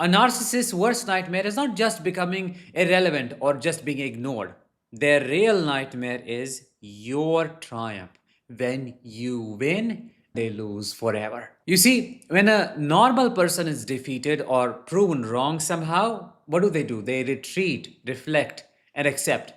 A narcissist's worst nightmare is not just becoming irrelevant or just being ignored. Their real nightmare is your triumph. When you win, they lose forever. You see, when a normal person is defeated or proven wrong somehow, what do? They retreat, reflect, and accept.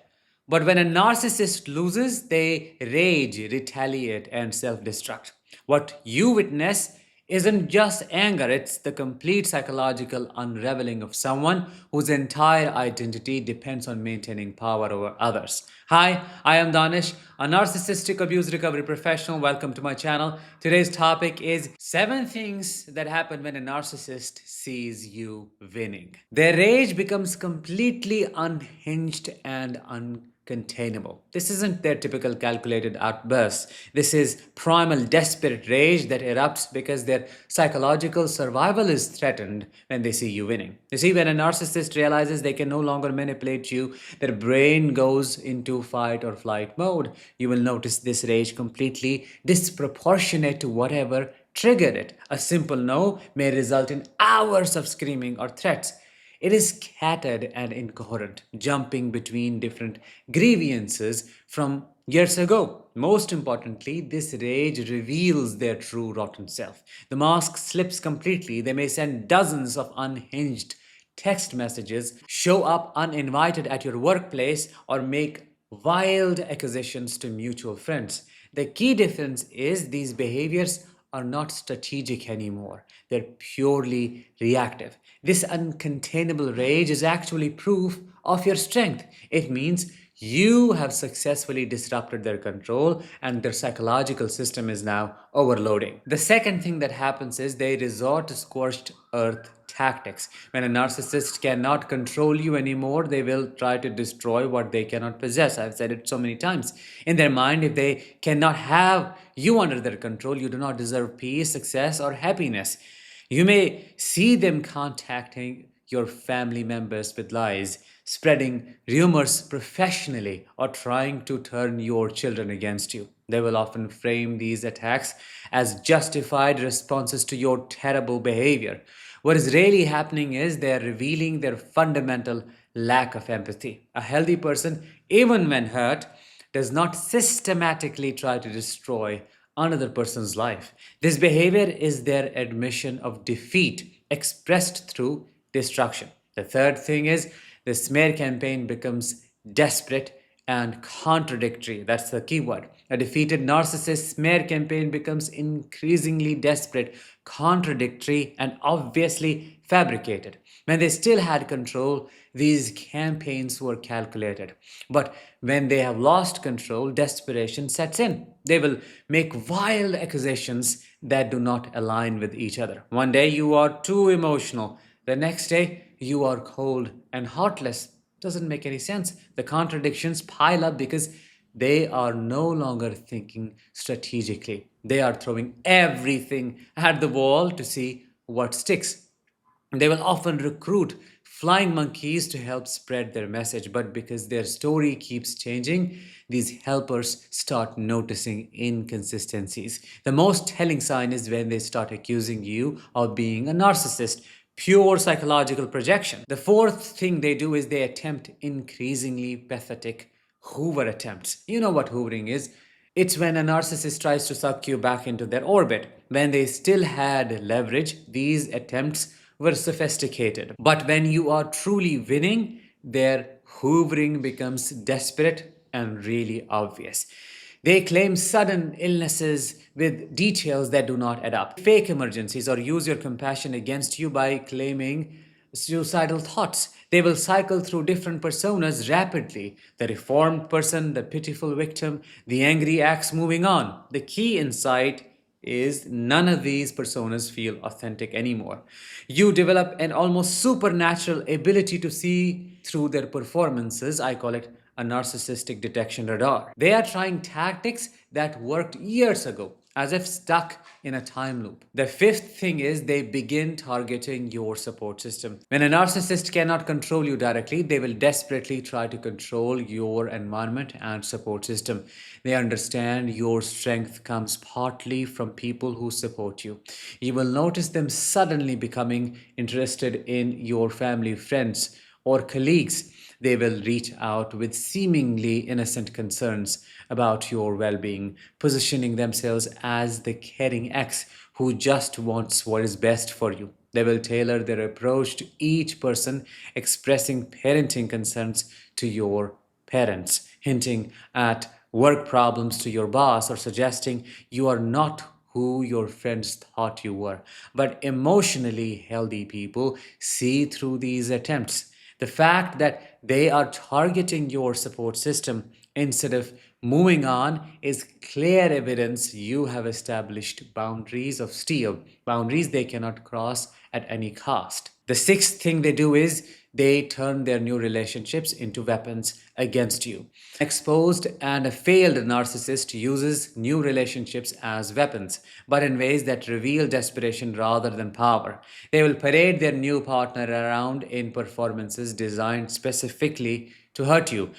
But when a narcissist loses, they rage, retaliate, and self destruct. What you witness isn't just anger, it's the complete psychological unraveling of someone whose entire identity depends on maintaining power over others. Hi, I am Danish, a narcissistic abuse recovery professional. Welcome to my channel. Today's topic is 7 things that happen when a narcissist sees you winning. Their rage becomes completely unhinged and uncontainable. This isn't their typical calculated outburst. This is primal, desperate rage that erupts because their psychological survival is threatened when they see you winning. You see, when a narcissist realizes they can no longer manipulate you, their brain goes into fight or flight mode. You will notice this rage completely disproportionate to whatever triggered it. A simple no may result in hours of screaming or threats. It is scattered and incoherent, jumping between different grievances from years ago. Most importantly, this rage reveals their true rotten self. The mask slips completely. They may send dozens of unhinged text messages, show up uninvited at your workplace, or make wild accusations to mutual friends. The key difference is these behaviors are not strategic anymore. They're purely reactive. This uncontainable rage is actually proof of your strength. It means you have successfully disrupted their control and their psychological system is now overloading. The second thing that happens is they resort to scorched earth tactics. When a narcissist cannot control you anymore, they will try to destroy what they cannot possess. I've said it so many times. In their mind, if they cannot have you under their control, you do not deserve peace, success, or happiness. You may see them contacting your family members with lies, spreading rumors professionally, or trying to turn your children against you. They will often frame these attacks as justified responses to your terrible behavior. What is really happening is they are revealing their fundamental lack of empathy. A healthy person, even when hurt, does not systematically try to destroy another person's life. This behavior is their admission of defeat expressed through destruction. The third thing is the smear campaign becomes desperate and contradictory. That's the key word. A defeated narcissist smear campaign becomes increasingly desperate, contradictory, and obviously fabricated. When they still had control, these campaigns were calculated. But when they have lost control, desperation sets in. They will make wild accusations that do not align with each other. One day you are too emotional, the next day you are cold and heartless. Doesn't make any sense. The contradictions pile up because they are no longer thinking strategically. They are throwing everything at the wall to see what sticks. They will often recruit flying monkeys to help spread their message, but because their story keeps changing, these helpers start noticing inconsistencies. The most telling sign is when they start accusing you of being a narcissist. Pure psychological projection. The fourth thing they do is they attempt increasingly pathetic Hoover attempts. You know what hoovering is? It's when a narcissist tries to suck you back into their orbit. When they still had leverage, these attempts were sophisticated. But when you are truly winning, their hoovering becomes desperate and really obvious. They claim sudden illnesses with details that do not add up, fake emergencies, or use your compassion against you by claiming suicidal thoughts. They will cycle through different personas rapidly: the reformed person, the pitiful victim, the angry axe moving on. The key insight is none of these personas feel authentic anymore. You develop an almost supernatural ability to see through their performances. I call it a narcissistic detection radar. They are trying tactics that worked years ago. as if stuck in a time loop. The fifth thing is they begin targeting your support system. When a narcissist cannot control you directly, they will desperately try to control your environment and support system. They understand your strength comes partly from people who support you. You will notice them suddenly becoming interested in your family, friends, or colleagues. They will reach out with seemingly innocent concerns about your well being, positioning themselves as the caring ex who just wants what is best for you. They will tailor their approach to each person, expressing parenting concerns to your parents, hinting at work problems to your boss, or suggesting you are not who your friends thought you were. But emotionally healthy people see through these attempts. The fact that they are targeting your support system instead of moving on is clear evidence you have established boundaries of steel, boundaries they cannot cross at any cost. The sixth thing they do is they turn their new relationships into weapons against you. Exposed and a failed narcissist uses new relationships as weapons, but in ways that reveal desperation rather than power. They will parade their new partner around in performances designed specifically to hurt you.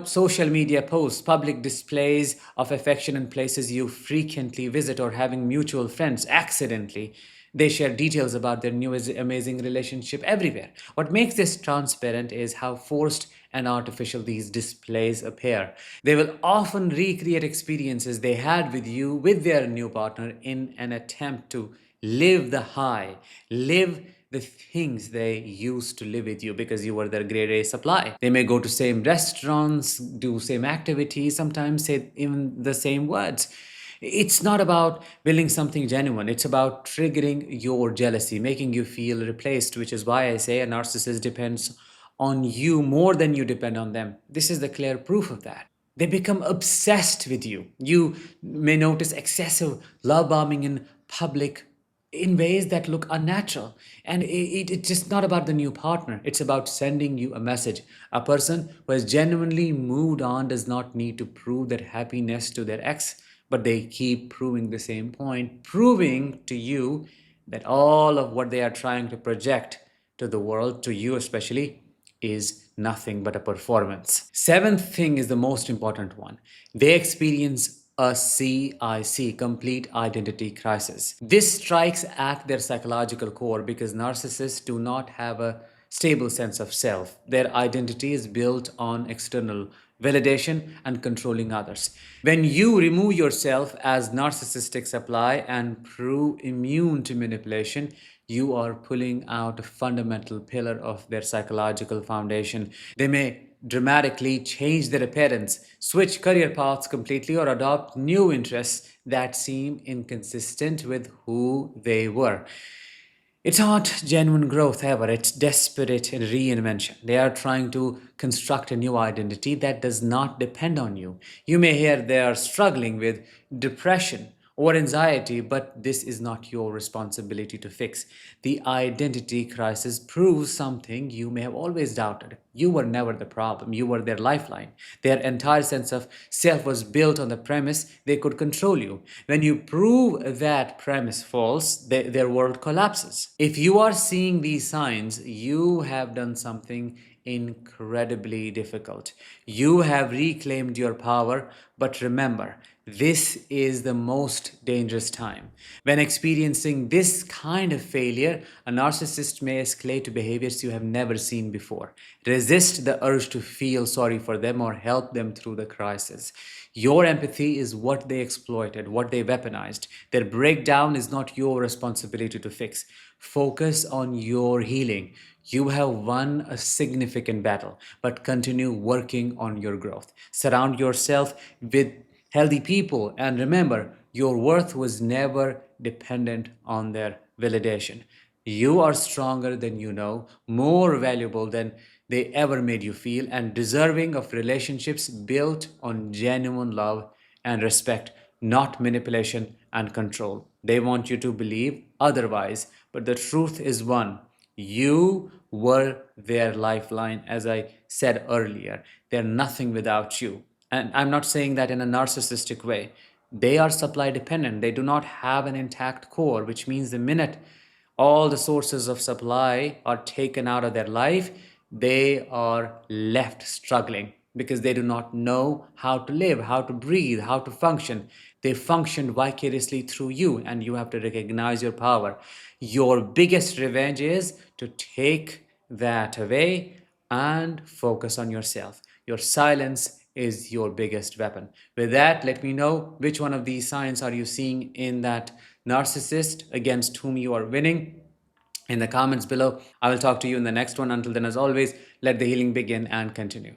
Social media posts, public displays of affection in places you frequently visit, or having mutual friends accidentally. They share details about their new amazing relationship everywhere. What makes this transparent is how forced and artificial these displays appear. They will often recreate experiences they had with you, with their new partner, in an attempt to live the high, live the things they used to live with you because you were their grade A supply. They may go to same restaurants, do same activities, sometimes say even the same words. It's not about building something genuine. It's about triggering your jealousy, making you feel replaced, which is why I say a narcissist depends on you more than you depend on them. This is the clear proof of that. They become obsessed with you. You may notice excessive love bombing in public in ways that look unnatural. And it's just not about the new partner, it's about sending you a message. A person who has genuinely moved on does not need to prove their happiness to their ex, but they keep proving the same point, proving to you that all of what they are trying to project to the world, to you especially, is nothing but a performance. Seventh thing is the most important one. They experience a CIC, complete identity crisis. This strikes at their psychological core because narcissists do not have a stable sense of self. Their identity is built on external validation and controlling others. When you remove yourself, as narcissists apply, and prove immune to manipulation, you are pulling out a fundamental pillar of their psychological foundation. They may dramatically change their appearance, switch career paths completely, or adopt new interests that seem inconsistent with who they were. It's not genuine growth ever, it's desperate reinvention. They are trying to construct a new identity that does not depend on you. You may hear they are struggling with depression or anxiety, but this is not your responsibility to fix. The identity crisis proves something you may have always doubted. You were never the problem, you were their lifeline. Their entire sense of self was built on the premise they could control you. When you prove that premise false, their world collapses. If you are seeing these signs, you have done something incredibly difficult. You have reclaimed your power, but remember, this is the most dangerous time. When experiencing this kind of failure, a narcissist may escalate to behaviors you have never seen before. Resist the urge to feel sorry for them or help them through the crisis. Your empathy is what they exploited, what they weaponized. Their breakdown is not your responsibility to fix. Focus on your healing. You have won a significant battle, but continue working on your growth. Surround yourself with healthy people, and remember, your worth was never dependent on their validation. You are stronger than you know, more valuable than they ever made you feel, and deserving of relationships built on genuine love and respect, not manipulation and control. They want you to believe otherwise, but the truth is one. You were their lifeline, as I said earlier. They're nothing without you. And I'm not saying that in a narcissistic way. They are supply dependent. They do not have an intact core, which means the minute all the sources of supply are taken out of their life, they are left struggling because they do not know how to live, how to breathe, how to function. They function vicariously through you, and you have to recognize your power. Your biggest revenge is to take that away and focus on yourself. Your silence is your biggest weapon. With that, let me know which one of these signs are you seeing in that narcissist against whom you are winning in the comments below. I will talk to you in the next one. Until then, as always, let the healing begin and continue.